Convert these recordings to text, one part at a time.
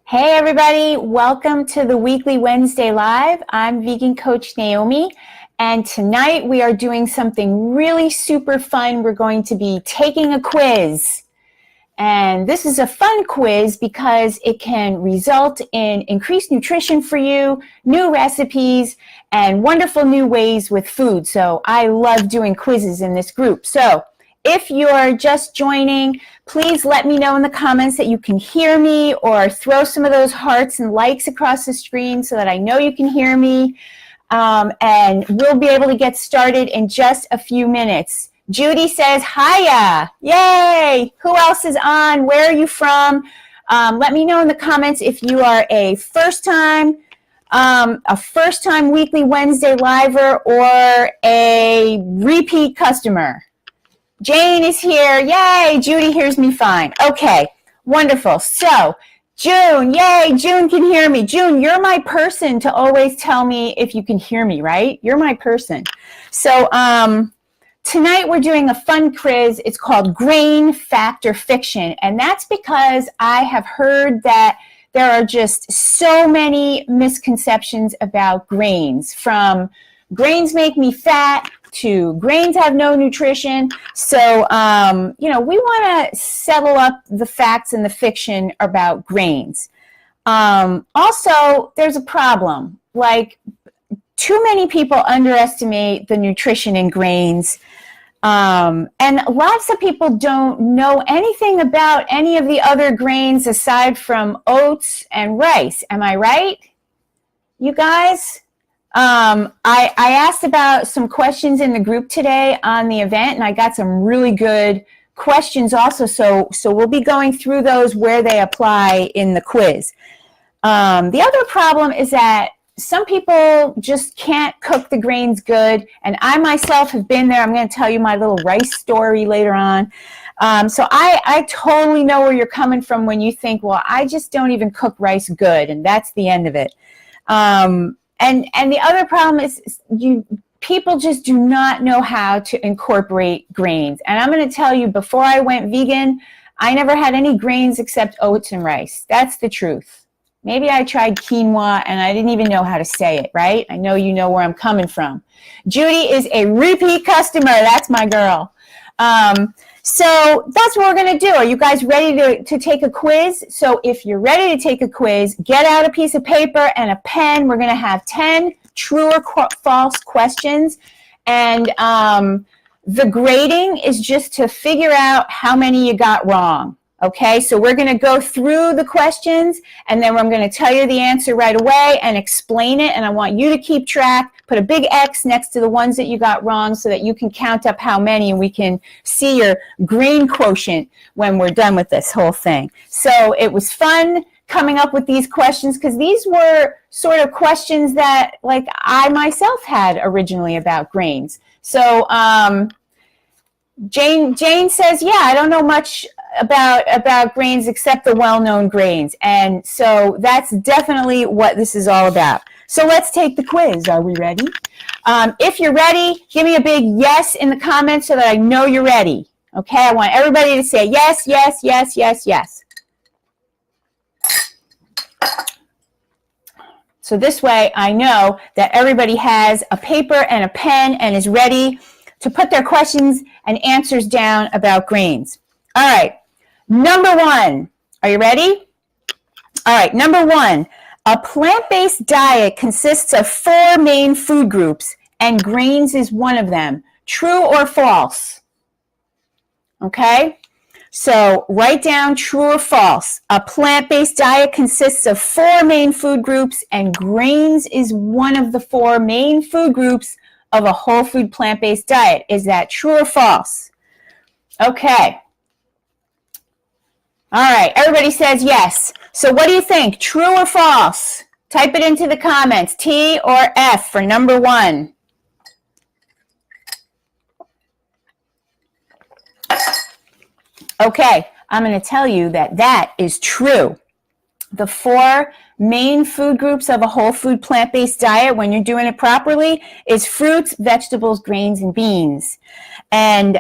Hey everybody, welcome to the weekly Wednesday Live. I'm vegan coach Naomi, and tonight we are doing something really super fun. We're going to be taking a quiz. And this is a fun quiz because it can result in increased nutrition for you, new recipes, and wonderful new ways with food. So I love doing quizzes in this group. So if you're just joining, please let me know in the comments that you can hear me, or throw some of those hearts and likes across the screen so that I know you can hear me. And we'll be able to get started in just a few minutes. Judy says, hiya, yay. Who else is on? Where are you from? Let me know in the comments if you are a first-time weekly Wednesday liver or a repeat customer. Jane is here. Yay, Judy hears me fine. Okay, wonderful. So, June, yay, June can hear me. June, you're my person to always tell me if you can hear me, right? You're my person. So, tonight we're doing a fun quiz. It's called Grain, Fact, or Fiction. And that's because I have heard that there are just so many misconceptions about grains, from grains make me fat to grains have no nutrition. So, we want to settle up the facts and the fiction about grains. Also, there's a problem. Like, too many people underestimate the nutrition in grains. And lots of people don't know anything about any of the other grains aside from oats and rice. Am I right, you guys? I asked about some questions in the group today on the event, and I got some really good questions also. So we'll be going through those where they apply in the quiz. The other problem is that some people just can't cook the grains good, and I myself have been there. I'm going to tell you my little rice story later on. So I totally know where you're coming from when you think, well, I just don't even cook rice good, and that's the end of it. And the other problem is people just do not know how to incorporate grains. And I'm going to tell you, before I went vegan, I never had any grains except oats and rice. That's the truth. Maybe I tried quinoa and I didn't even know how to say it, right? I know you know where I'm coming from. Judy is a repeat customer. That's my girl. So that's what we're going to do. Are you guys ready to take a quiz? So if you're ready to take a quiz, get out a piece of paper and a pen. We're going to have 10 true or false questions. And the grading is just to figure out how many you got wrong. Okay, so we're going to go through the questions, and then I'm going to tell you the answer right away and explain it, and I want you to keep track. Put a big X next to the ones that you got wrong so that you can count up how many, and we can see your grain quotient when we're done with this whole thing. So it was fun coming up with these questions, because these were sort of questions that, like, I myself had originally about grains. So Jane says, yeah, I don't know much about grains except the well-known grains. And so that's definitely what this is all about. So let's take the quiz. Are we ready? If you're ready, give me a big yes in the comments so that I know you're ready. Okay, I want everybody to say yes, yes, yes, yes, yes. So this way I know that everybody has a paper and a pen and is ready to put their questions and answers down about grains. All right, number one. Are you ready? All right, number one. A plant-based diet consists of 4 main food groups, and grains is one of them. True or false? Okay, so write down true or false. A plant-based diet consists of 4 main food groups, and grains is one of the 4 main food groups of a whole food plant-based diet. Is that true or false? Okay. All right, everybody says yes. So what do you think? True or false? Type it into the comments. T or F for number one. Okay, I'm going to tell you that that is true. The 4 main food groups of a whole food plant-based diet when you're doing it properly is fruits, vegetables, grains, and beans. And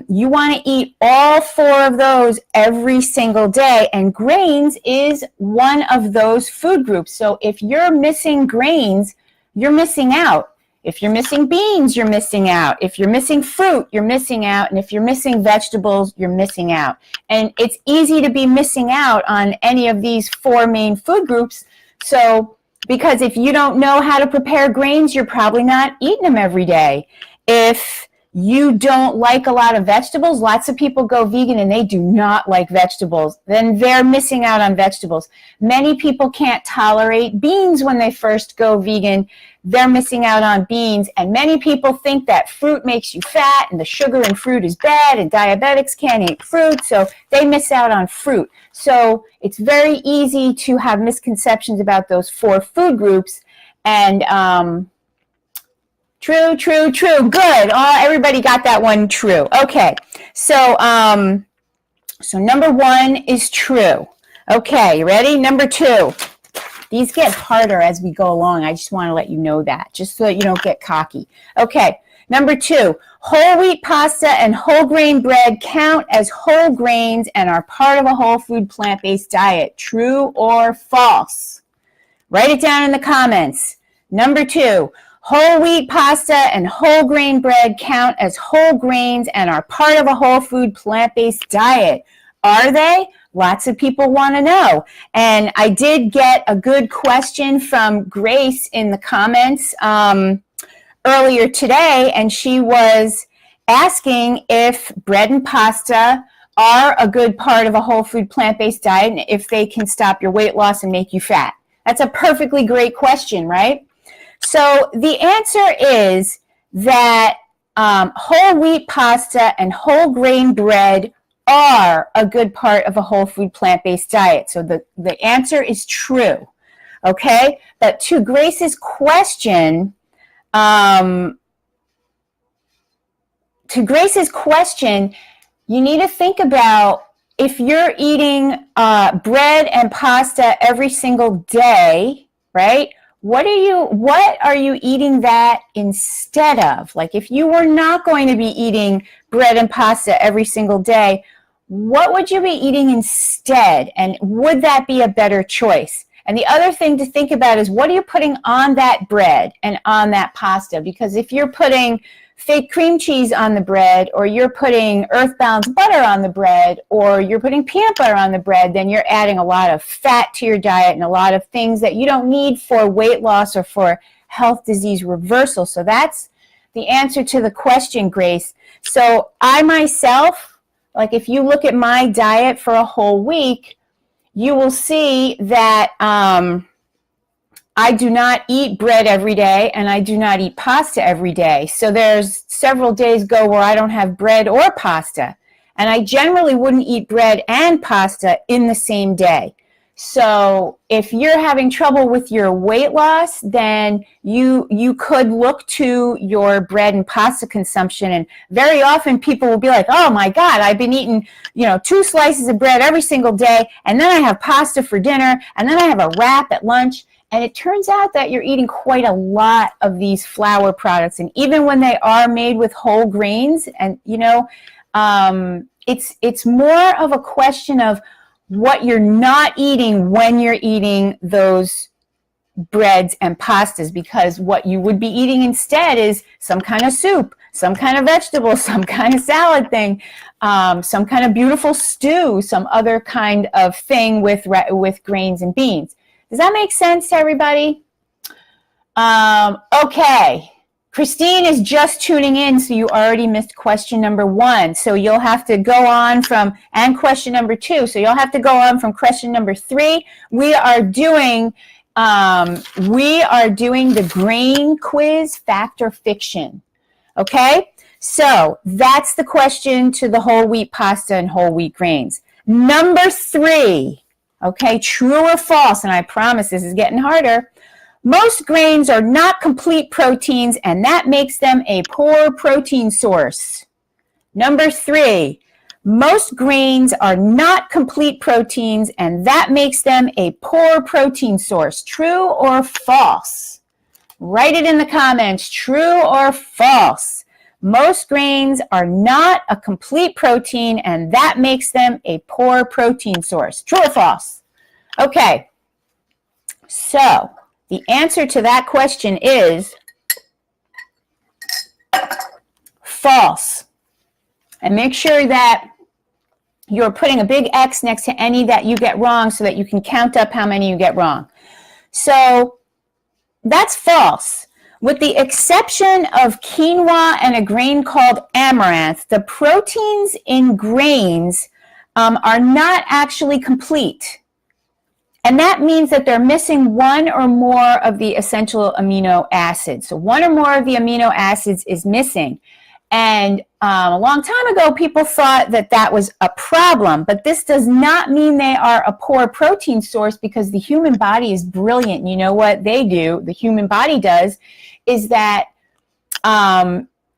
you want to eat all 4 of those every single day. And grains is one of those food groups. So if you're missing grains, you're missing out. If you're missing beans, you're missing out. If you're missing fruit, you're missing out. And if you're missing vegetables, you're missing out. And it's easy to be missing out on any of these 4 main food groups. So, because if you don't know how to prepare grains, you're probably not eating them every day. If you don't like a lot of vegetables, lots of people go vegan and they do not like vegetables, then they're missing out on vegetables. Many people can't tolerate beans when they first go vegan. They're missing out on beans. And many people think that fruit makes you fat and the sugar in fruit is bad and diabetics can't eat fruit, so they miss out on fruit. So it's very easy to have misconceptions about those 4 food groups. And true. Good. Everybody got that one true. Okay. So, so number 1 is true. Okay, you ready? Number 2. These get harder as we go along. I just want to let you know that, just so that you don't get cocky. Okay, number 2, whole wheat pasta and whole grain bread count as whole grains and are part of a whole food plant-based diet. True or false? Write it down in the comments. Number 2, whole wheat pasta and whole grain bread count as whole grains and are part of a whole food plant-based diet. Are they? Lots of people want to know. And I did get a good question from Grace in the comments earlier today, and she was asking if bread and pasta are a good part of a whole food plant-based diet and if they can stop your weight loss and make you fat. That's a perfectly great question, right? So the answer is that whole wheat pasta and whole grain bread are a good part of a whole food plant-based diet. So the answer is true, okay? But to Grace's question, you need to think about if you're eating bread and pasta every single day, right? What are you eating that instead of? Like if you were not going to be eating bread and pasta every single day, what would you be eating instead? And would that be a better choice? And the other thing to think about is what are you putting on that bread and on that pasta? Because if you're putting fake cream cheese on the bread, or you're putting earth-bound butter on the bread, or you're putting peanut butter on the bread, then you're adding a lot of fat to your diet and a lot of things that you don't need for weight loss or for health disease reversal. So that's the answer to the question, Grace. So I myself, like if you look at my diet for a whole week, you will see that I do not eat bread every day and I do not eat pasta every day. So there's several days go where I don't have bread or pasta. And I generally wouldn't eat bread and pasta in the same day. So if you're having trouble with your weight loss, then you could look to your bread and pasta consumption. And very often people will be like, oh my God, I've been eating, 2 slices of bread every single day, and then I have pasta for dinner, and then I have a wrap at lunch. And it turns out that you're eating quite a lot of these flour products. And even when they are made with whole grains, and it's more of a question of what you're not eating when you're eating those breads and pastas, because what you would be eating instead is some kind of soup, some kind of vegetable, some kind of salad thing, some kind of beautiful stew, some other kind of thing with grains and beans. Does that make sense to everybody? Okay. Christine is just tuning in, so you already missed question number 1. So you'll have to go on and question number 2. So you'll have to go on from question number 3. We are doing the grain quiz, fact or fiction. Okay? So that's the question to the whole wheat pasta and whole wheat grains. Number 3. Okay, true or false, and I promise this is getting harder. Most grains are not complete proteins, and that makes them a poor protein source. Number 3, Most grains are not complete proteins, and that makes them a poor protein source. True or false? Write it in the comments. True or false? Most grains are not a complete protein, and that makes them a poor protein source. True or false? Okay. So the answer to that question is false. And make sure that you're putting a big X next to any that you get wrong so that you can count up how many you get wrong. So that's false. With the exception of quinoa and a grain called amaranth, the proteins in grains are not actually complete. And that means that they're missing one or more of the essential amino acids. So one or more of the amino acids is missing. And a long time ago, people thought that that was a problem, but this does not mean they are a poor protein source, because the human body is brilliant. You know what they do, the human body does, is that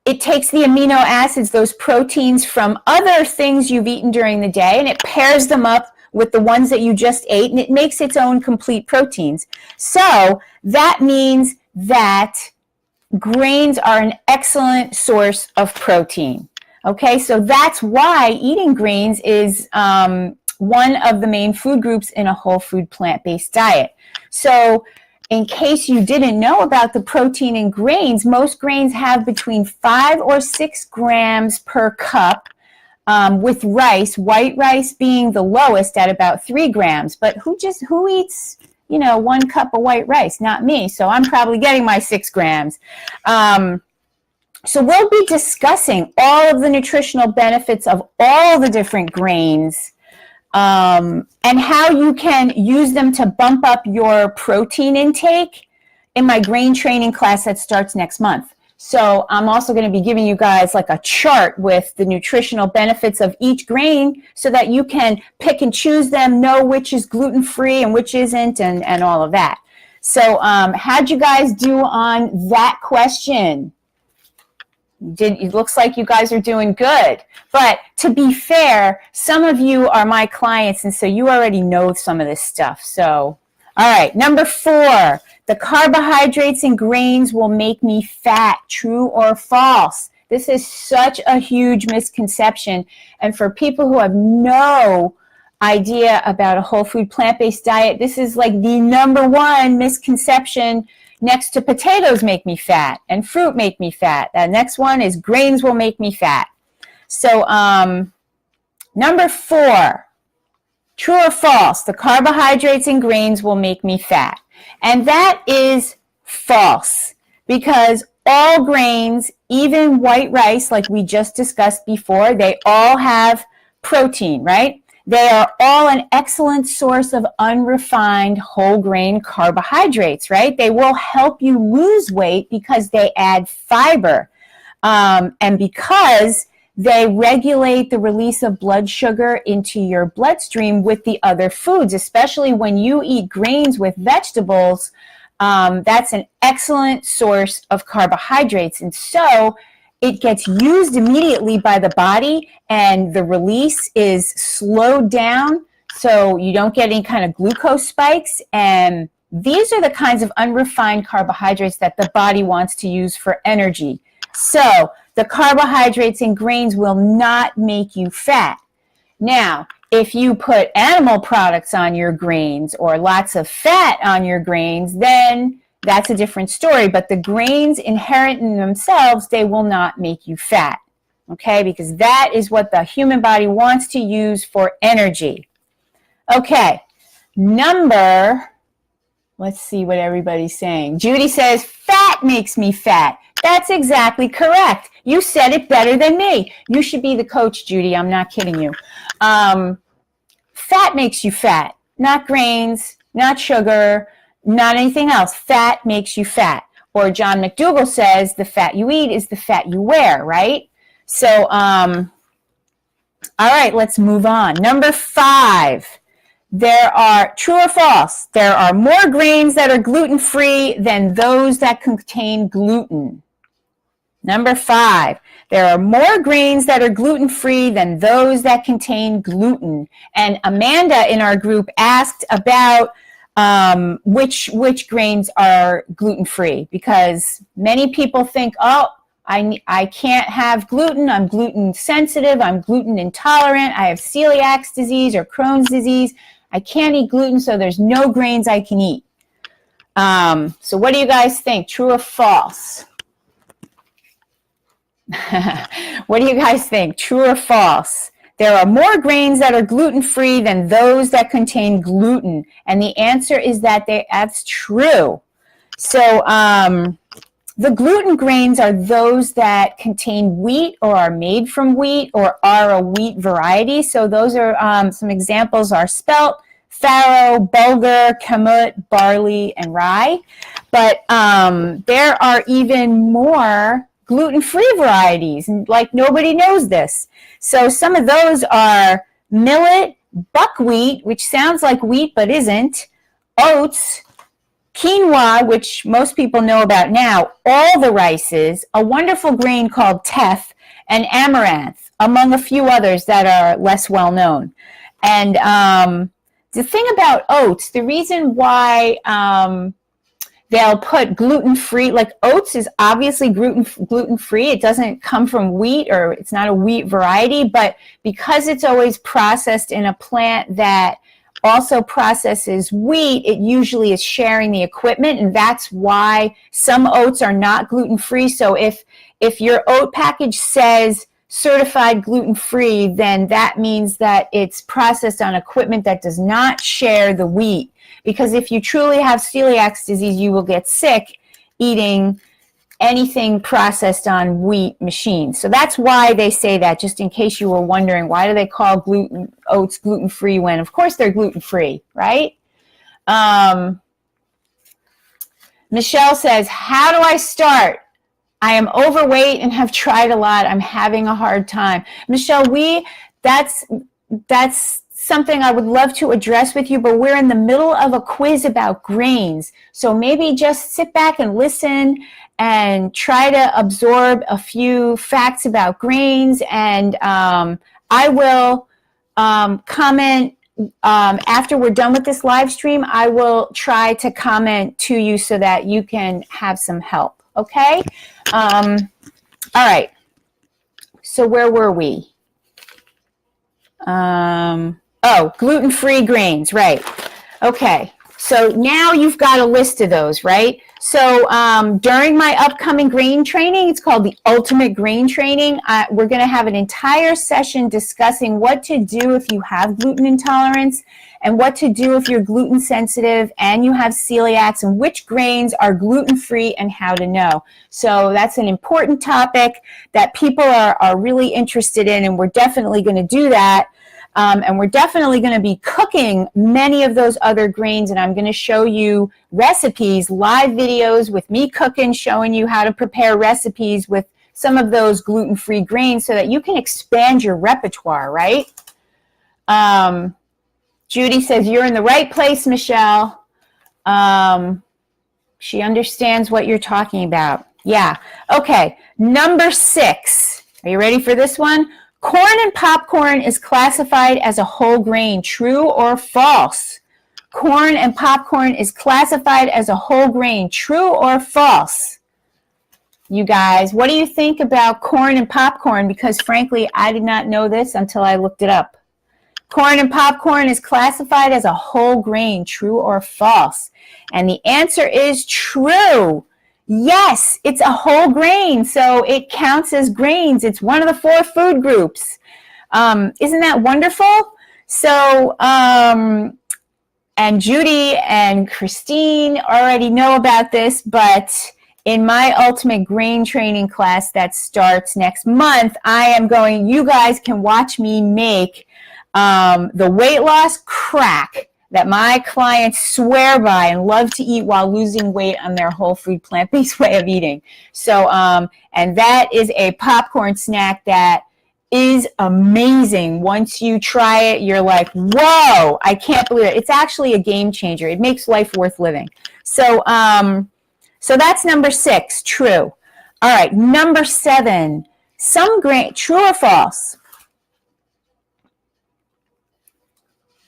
it takes the amino acids, those proteins from other things you've eaten during the day, and it pairs them up with the ones that you just ate, and it makes its own complete proteins. So that means that grains are an excellent source of protein. Okay, so that's why eating grains is one of the main food groups in a whole food plant-based diet. So in case you didn't know about the protein in grains, most grains have between 5 or 6 grams per cup, with rice, white rice being the lowest at about 3 grams. But who eats, 1 cup of white rice? Not me. So I'm probably getting my 6 grams. So we'll be discussing all of the nutritional benefits of all the different grains, and how you can use them to bump up your protein intake in my grain training class that starts next month. So I'm also going to be giving you guys like a chart with the nutritional benefits of each grain so that you can pick and choose them, know which is gluten-free and which isn't, and all of that. So how'd you guys do on that question? It looks like you guys are doing good. But to be fair, some of you are my clients, and so you already know some of this stuff. So, all right, number 4. The carbohydrates in grains will make me fat. True or false? This is such a huge misconception. And for people who have no idea about a whole food plant-based diet, this is like the number 1 misconception, next to potatoes make me fat and fruit make me fat. The next one is grains will make me fat. So number 4, true or false? The carbohydrates in grains will make me fat. And that is false, because all grains, even white rice, like we just discussed before, they all have protein, right? They are all an excellent source of unrefined whole grain carbohydrates, right? They will help you lose weight because they add fiber, and because they regulate the release of blood sugar into your bloodstream with the other foods, especially when you eat grains with vegetables. That's an excellent source of carbohydrates. And so it gets used immediately by the body, and the release is slowed down so you don't get any kind of glucose spikes. And these are the kinds of unrefined carbohydrates that the body wants to use for energy. So the carbohydrates in grains will not make you fat. Now, if you put animal products on your grains or lots of fat on your grains, then that's a different story. But the grains inherent in themselves, they will not make you fat, okay? Because that is what the human body wants to use for energy. Okay, let's see what everybody's saying. Judy says, fat makes me fat. That's exactly correct. You said it better than me. You should be the coach, Judy. I'm not kidding you. Fat makes you fat, not grains, not sugar, not anything else. Fat makes you fat. Or John McDougall says, the fat you eat is the fat you wear, right? So, all right, let's move on. Number 5. There are, true or false, there are more grains that are gluten-free than those that contain gluten. Number 5, there are more grains that are gluten-free than those that contain gluten. And Amanda in our group asked about which grains are gluten-free, because many people think, oh, I can't have gluten, I'm gluten sensitive, I'm gluten intolerant, I have celiac disease or Crohn's disease, I can't eat gluten, so there's no grains I can eat. So what do you guys think, true or false? What do you guys think, true or false? There are more grains that are gluten-free than those that contain gluten. And the answer is that that's true. So the gluten grains are those that contain wheat or are made from wheat or are a wheat variety. So those are some examples are spelt, farro, bulgur, kamut, barley, and rye. But there are even more gluten-free varieties, and like nobody knows this. So some of those are millet, buckwheat, which sounds like wheat but isn't, oats, quinoa, which most people know about now, all the rices, a wonderful grain called teff, and amaranth, among a few others that are less well known. And the thing about oats, the reason why they'll put gluten-free, like oats is obviously gluten-free. It doesn't come from wheat, or it's not a wheat variety, but because it's always processed in a plant that also processes wheat, it usually is sharing the equipment, and that's why some oats are not gluten-free. So if your oat package says certified gluten-free, then that means that it's processed on equipment that does not share the wheat. Because if you truly have celiac disease, you will get sick eating anything processed on wheat machines. So that's why they say that, just in case you were wondering, why do they call oats gluten-free when, of course, they're gluten-free, right? Michelle says, how do I start? I am overweight and have tried a lot. I'm having a hard time. Michelle, that's something I would love to address with you, but we're in the middle of a quiz about grains. So maybe just sit back and listen and try to absorb a few facts about grains. And I will comment after we're done with this live stream. I will try to comment to you so that you can have some help. Okay? All right. So where were we? Oh, gluten-free grains, right. Okay, so now you've got a list of those, right? So during my upcoming grain training, it's called the Ultimate Grain Training. We're going to have an entire session discussing what to do if you have gluten intolerance and what to do if you're gluten sensitive and you have celiacs, and which grains are gluten-free and how to know. So that's an important topic that people are really interested in, and we're definitely going to do that. And we're definitely going to be cooking many of those other grains, and I'm going to show you recipes, live videos with me cooking, showing you how to prepare recipes with some of those gluten-free grains so that you can expand your repertoire, right? Judy says, you're in the right place, Michelle. She understands what you're talking about. Yeah. Okay. Number 6. Are you ready for this one? Corn and popcorn is classified as a whole grain. True or false? Corn and popcorn is classified as a whole grain. True or false? You guys, what do you think about corn and popcorn? Because frankly, I did not know this until I looked it up. Corn and popcorn is classified as a whole grain. True or false? And the answer is true. Yes, it's a whole grain, so it counts as grains. It's one of the 4 food groups. Isn't that wonderful? So, and Judy and Christine already know about this, but in my Ultimate Grain Training class that starts next month, you guys can watch me make the weight loss crack that my clients swear by and love to eat while losing weight on their whole food plant-based way of eating. So, and that is a popcorn snack that is amazing. Once you try it, you're like, whoa, I can't believe it. It's actually a game changer. It makes life worth living. So, so that's number 6, true. All right, number 7. Some grain, true or false?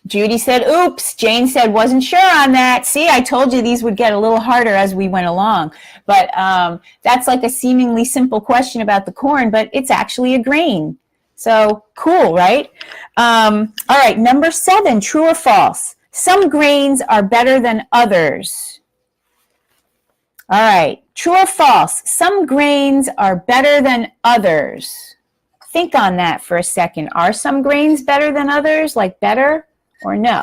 Judy said, oops. Jane said, wasn't sure on that. See, I told you these would get a little harder as we went along. But that's like a seemingly simple question about the corn, but it's actually a grain. So cool, right? All right, number 7, true or false? Some grains are better than others. All right, true or false? Some grains are better than others. Think on that for a second. Are some grains better than others, like better or no?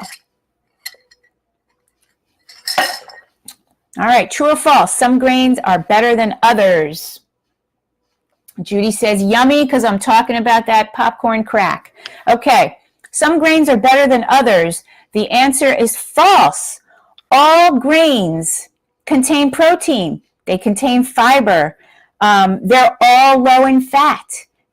All right, true or false? Some grains are better than others. Judy says, yummy, because I'm talking about that popcorn crack. Okay, some grains are better than others. The answer is false. All grains contain protein. They contain fiber. They're all low in fat.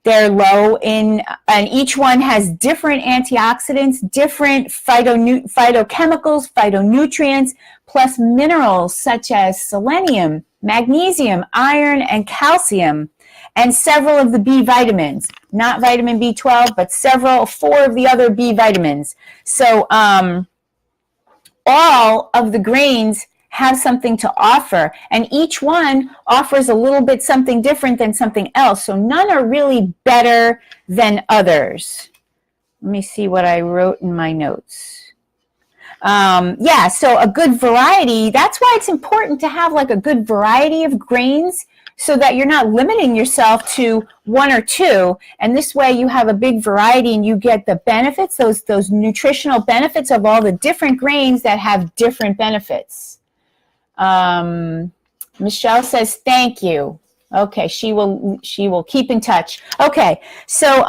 They're low in, and each one has different antioxidants, different phytochemicals, phytonutrients, plus minerals such as selenium, magnesium, iron, and calcium, and several of the B vitamins. Not vitamin B12, but 4 of the other B vitamins. So all of the grains have something to offer, and each one offers a little bit something different than something else. So none are really better than others. Let me see what I wrote in my notes. Yeah, so a good variety, that's why it's important to have like a good variety of grains so that you're not limiting yourself to 1 or 2, and this way you have a big variety and you get the benefits, those nutritional benefits of all the different grains that have different benefits. Michelle says, thank you. Okay, she will keep in touch. Okay, so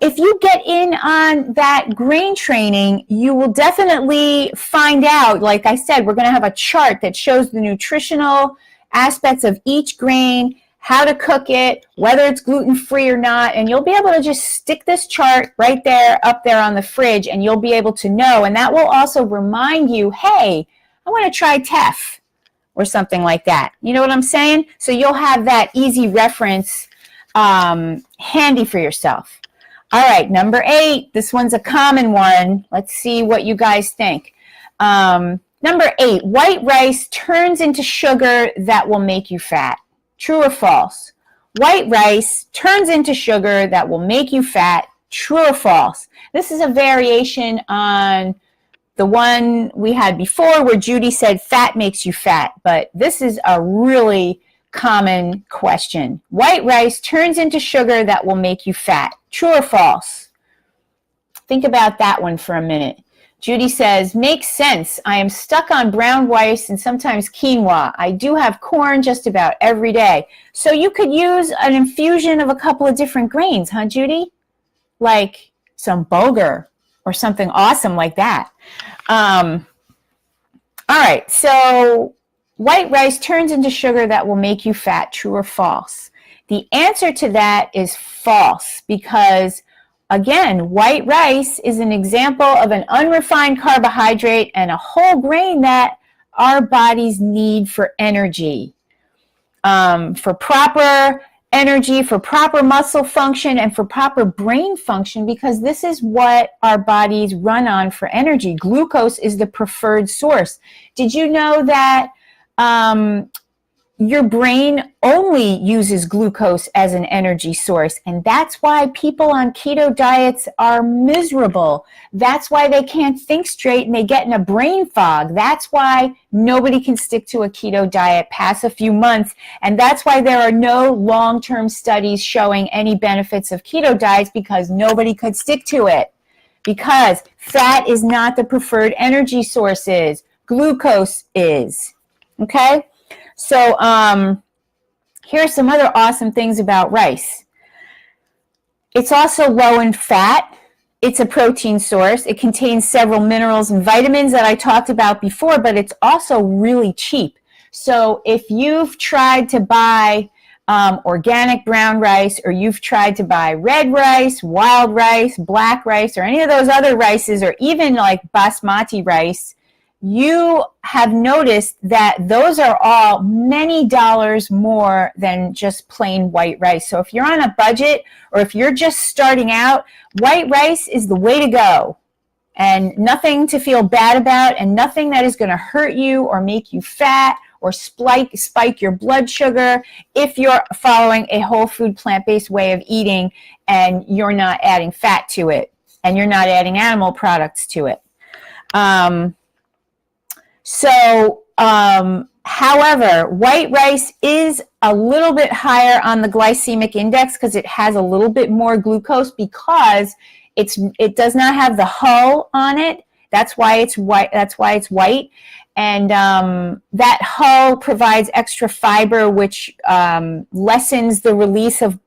if you get in on that grain training, you will definitely find out, like I said, we're going to have a chart that shows the nutritional aspects of each grain, how to cook it, whether it's gluten-free or not, and you'll be able to just stick this chart right there, up there on the fridge, and you'll be able to know, and that will also remind you, hey, I want to try teff or something like that. You know what I'm saying? So you'll have that easy reference handy for yourself. All right, number 8. This one's a common one. Let's see what you guys think. Number 8, white rice turns into sugar that will make you fat. True or false? White rice turns into sugar that will make you fat. True or false? This is a variation on the one we had before where Judy said fat makes you fat, but this is a really common question. White rice turns into sugar that will make you fat. True or false? Think about that one for a minute. Judy says, makes sense. I am stuck on brown rice and sometimes quinoa. I do have corn just about every day. So you could use an infusion of a couple of different grains, huh, Judy? Like some bulgur or something awesome like that. All right, so white rice turns into sugar that will make you fat. True or false? The answer to that is false because, again, white rice is an example of an unrefined carbohydrate and a whole grain that our bodies need for energy, for proper energy, for proper muscle function, and for proper brain function, because this is what our bodies run on for energy. Glucose is the preferred source. Did you know that your brain only uses glucose as an energy source, and that's why people on keto diets are miserable. That's why they can't think straight and they get in a brain fog. That's why nobody can stick to a keto diet past a few months, and that's why there are no long-term studies showing any benefits of keto diets, because nobody could stick to it, because fat is not the preferred energy sources. Glucose is. Okay? So here are some other awesome things about rice. It's also low in fat. It's a protein source. It contains several minerals and vitamins that I talked about before, but it's also really cheap. So if you've tried to buy organic brown rice, or you've tried to buy red rice, wild rice, black rice, or any of those other rices, or even like basmati rice, you have noticed that those are all many dollars more than just plain white rice. So if you're on a budget or if you're just starting out, white rice is the way to go. And nothing to feel bad about, and nothing that is going to hurt you or make you fat or spike your blood sugar if you're following a whole food plant-based way of eating and you're not adding fat to it and you're not adding animal products to it. However, white rice is a little bit higher on the glycemic index because it has a little bit more glucose because it does not have the hull on it. That's why it's white. And that hull provides extra fiber, which lessens the release of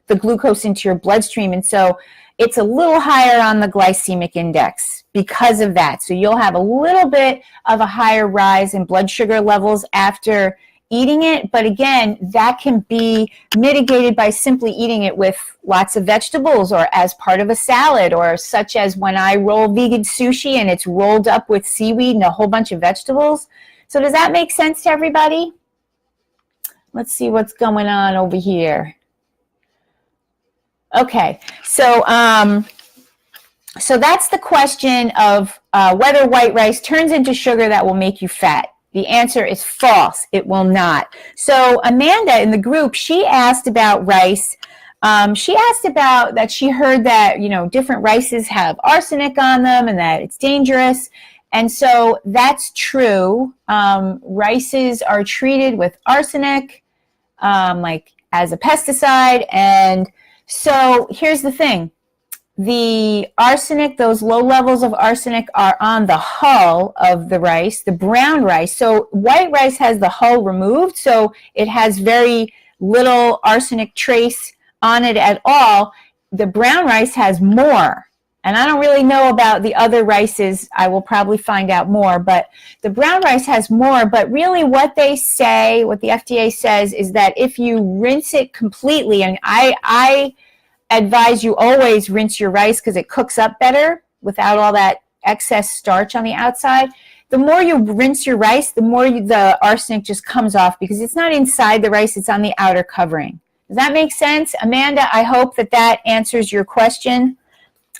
the glucose into your bloodstream. And so it's a little higher on the glycemic index because of that. So you'll have a little bit of a higher rise in blood sugar levels after eating it. But again, that can be mitigated by simply eating it with lots of vegetables or as part of a salad, or such as when I roll vegan sushi and it's rolled up with seaweed and a whole bunch of vegetables. So does that make sense to everybody? Let's see what's going on over here. Okay, so that's the question of whether white rice turns into sugar that will make you fat. The answer is false. It will not. So Amanda in the group, she asked about rice. She asked about that she heard that, different rices have arsenic on them and that it's dangerous. And so that's true. Rices are treated with arsenic, like as a pesticide. And so here's the thing. The arsenic, those low levels of arsenic are on the hull of the rice, the brown rice. So white rice has the hull removed, so it has very little arsenic trace on it at all. The brown rice has more. And I don't really know about the other rices. I will probably find out more, but the brown rice has more. But really what they say, what the FDA says, is that if you rinse it completely, and I advise you always rinse your rice because it cooks up better without all that excess starch on the outside. The more you rinse your rice, the more the arsenic just comes off because it's not inside the rice, it's on the outer covering. Does that make sense? Amanda, I hope that answers your question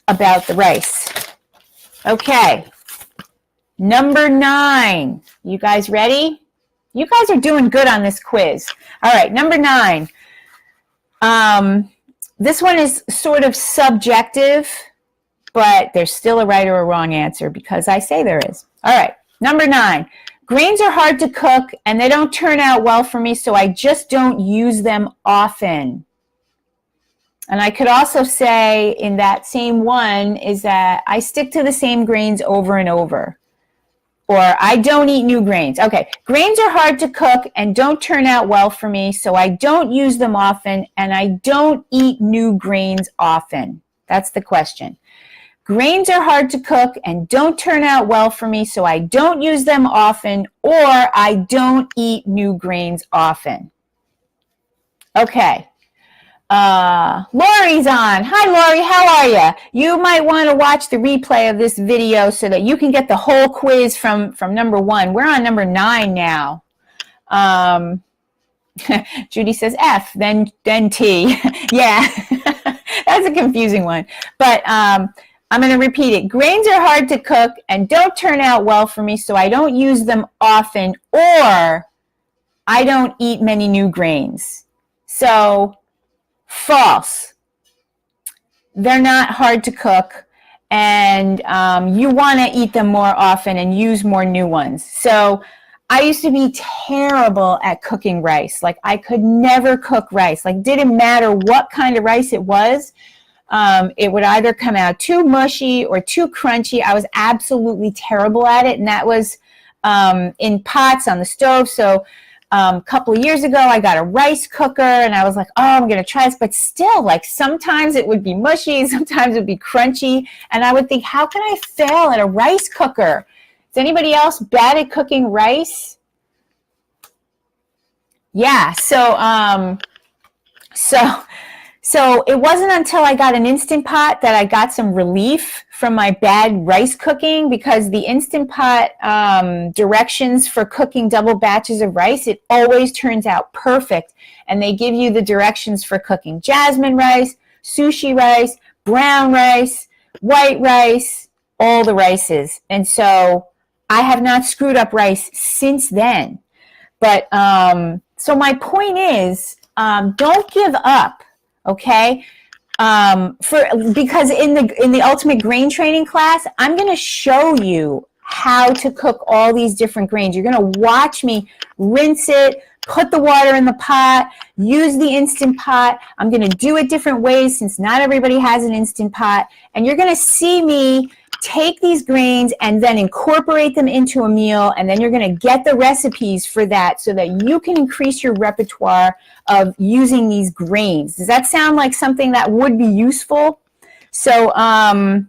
about the rice. Okay, number 9. You guys ready? You guys are doing good on this quiz. All right, number 9. This one is sort of subjective, but there's still a right or a wrong answer because I say there is. All right, number 9. Grains are hard to cook and they don't turn out well for me, so I just don't use them often. And I could also say in that same one is that I stick to the same grains over and over. Or I don't eat new grains. Okay, grains are hard to cook and don't turn out well for me, so I don't use them often, and I don't eat new grains often. That's the question. Grains are hard to cook and don't turn out well for me, so I don't use them often, or I don't eat new grains often. Okay. Lori's on. Hi, Lori. How are you? You might want to watch the replay of this video so that you can get the whole quiz from number 1. We're on number 9 now. Judy says F, then T. Yeah, that's a confusing one. But I'm going to repeat it. Grains are hard to cook and don't turn out well for me, so I don't use them often, or I don't eat many new grains. So false. They're not hard to cook, and you want to eat them more often and use more new ones. So I used to be terrible at cooking rice. Like I could never cook rice. Like didn't matter what kind of rice it was. It would either come out too mushy or too crunchy. I was absolutely terrible at it, and that was in pots on the stove. So a couple of years ago, I got a rice cooker, and I was like, oh, I'm going to try this. But still, like sometimes it would be mushy, sometimes it would be crunchy. And I would think, how can I fail at a rice cooker? Is anybody else bad at cooking rice? Yeah, so So it wasn't until I got an Instant Pot that I got some relief from my bad rice cooking, because the Instant Pot directions for cooking double batches of rice, it always turns out perfect. And they give you the directions for cooking jasmine rice, sushi rice, brown rice, white rice, all the rices. And so I have not screwed up rice since then. But so my point is, don't give up. Okay, because in the ultimate grain training class, I'm going to show you how to cook all these different grains. You're going to watch me rinse it, put the water in the pot, use the Instant Pot. I'm going to do it different ways since not everybody has an Instant Pot. And you're going to see me take these grains and then incorporate them into a meal, and then you're going to get the recipes for that so that you can increase your repertoire of using these grains. Does that sound like something that would be useful? So, and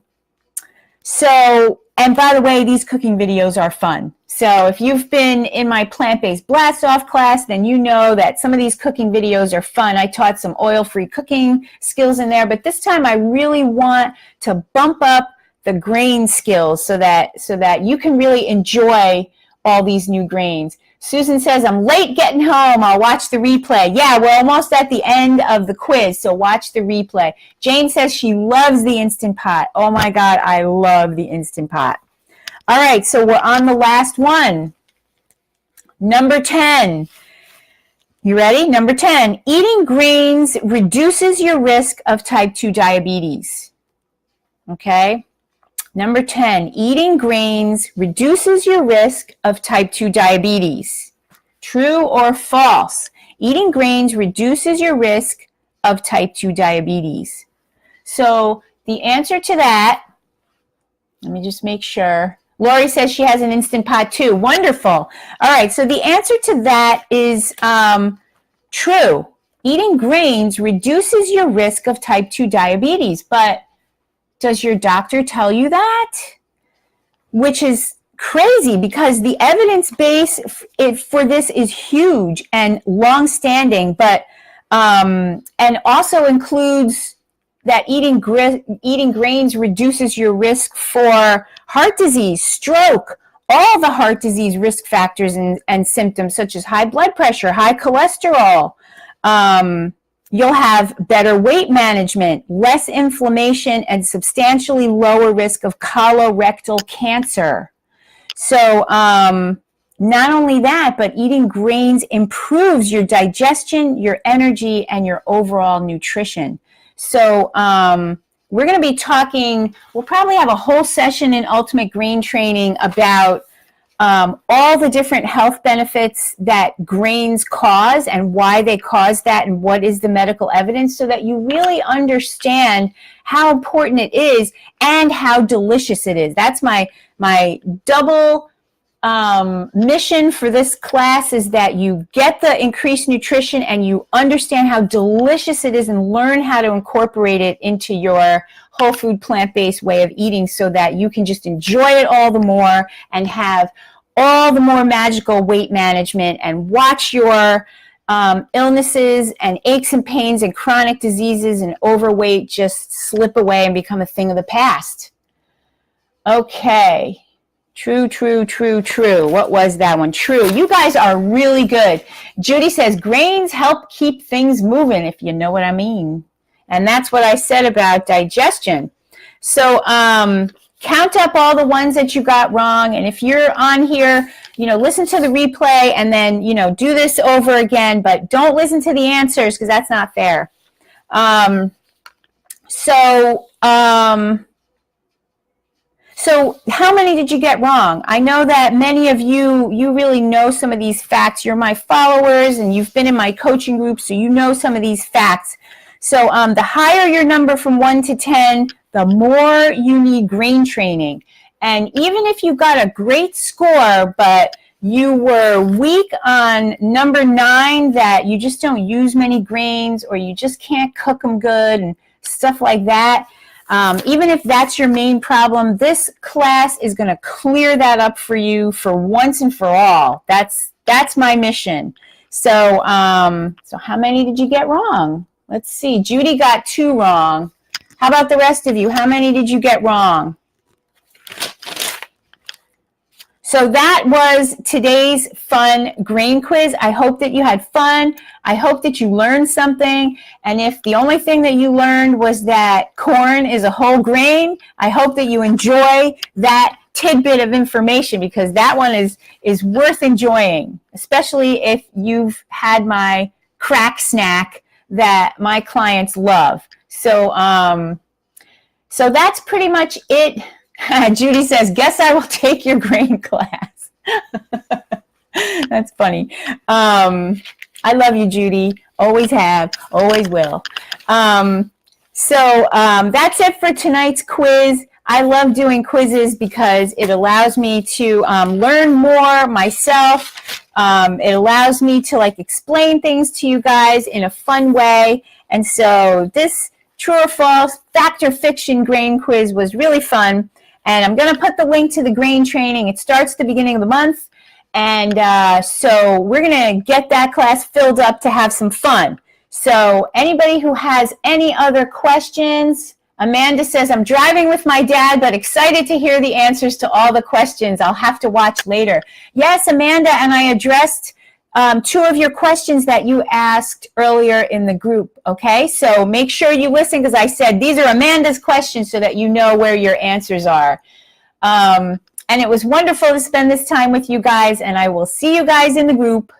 by the way, these cooking videos are fun. So if you've been in my plant-based blast-off class, then you know that some of these cooking videos are fun. I taught some oil-free cooking skills in there, but this time I really want to bump up the grain skills so that you can really enjoy all these new grains. Susan says, I'm late getting home. I'll watch the replay. Yeah, we're almost at the end of the quiz, so watch the replay. Jane says she loves the Instant Pot. Oh my God, I love the Instant Pot. All right, so we're on the last one. Number 10. You ready? Number 10. Eating grains reduces your risk of type 2 diabetes. Okay? Number 10, eating grains reduces your risk of type 2 diabetes. True or false? Eating grains reduces your risk of type 2 diabetes. So the answer to that, let me just make sure. Lori says she has an Instant Pot too. Wonderful. All right, so the answer to that is true. Eating grains reduces your risk of type 2 diabetes, but does your doctor tell you that? Which is crazy, because the evidence base for this is huge and long-standing, but and also includes that eating grains reduces your risk for heart disease, stroke, all the heart disease risk factors and symptoms such as high blood pressure, high cholesterol. You'll have better weight management, less inflammation, and substantially lower risk of colorectal cancer. So not only that, but eating grains improves your digestion, your energy, and your overall nutrition. So we're going to be talking, we'll probably have a whole session in Ultimate Grain Training about all the different health benefits that grains cause and why they cause that and what is the medical evidence, so that you really understand how important it is and how delicious it is. That's my double mission for this class, is that you get the increased nutrition and you understand how delicious it is and learn how to incorporate it into your whole food plant-based way of eating, so that you can just enjoy it all the more and have all the more magical weight management and watch your illnesses and aches and pains and chronic diseases and overweight just slip away and become a thing of the past. Okay. True, true, true, true. What was that one? True. You guys are really good. Judy says, grains help keep things moving, if you know what I mean. And that's what I said about digestion. So count up all the ones that you got wrong. And if you're on here, listen to the replay and then, do this over again. But don't listen to the answers, because that's not fair. So how many did you get wrong? I know that many of you really know some of these facts. You're my followers and you've been in my coaching group, so you know some of these facts. So the higher your number from 1 to 10, the more you need grain training. And even if you got a great score, but you were weak on number 9, that you just don't use many grains or you just can't cook them good and stuff like that, even if that's your main problem, this class is going to clear that up for you for once and for all. That's my mission. So, so how many did you get wrong? Let's see. Judy got 2 wrong. How about the rest of you? How many did you get wrong? So that was today's fun grain quiz. I hope that you had fun. I hope that you learned something. And if the only thing that you learned was that corn is a whole grain, I hope that you enjoy that tidbit of information, because that one is worth enjoying, especially if you've had my crack snack that my clients love. So, so that's pretty much it. Judy says, guess I will take your grain class. That's funny. I love you, Judy. Always have, always will. So that's it for tonight's quiz. I love doing quizzes because it allows me to learn more myself. It allows me to like explain things to you guys in a fun way. And so this true or false, fact or fiction grain quiz was really fun. And I'm going to put the link to the grain training. It starts at the beginning of the month. And so we're going to get that class filled up to have some fun. So anybody who has any other questions, Amanda says, I'm driving with my dad, but excited to hear the answers to all the questions. I'll have to watch later. Yes, Amanda, and I addressed 2 of your questions that you asked earlier in the group, okay? So make sure you listen, because I said these are Amanda's questions so that you know where your answers are. And it was wonderful to spend this time with you guys, and I will see you guys in the group.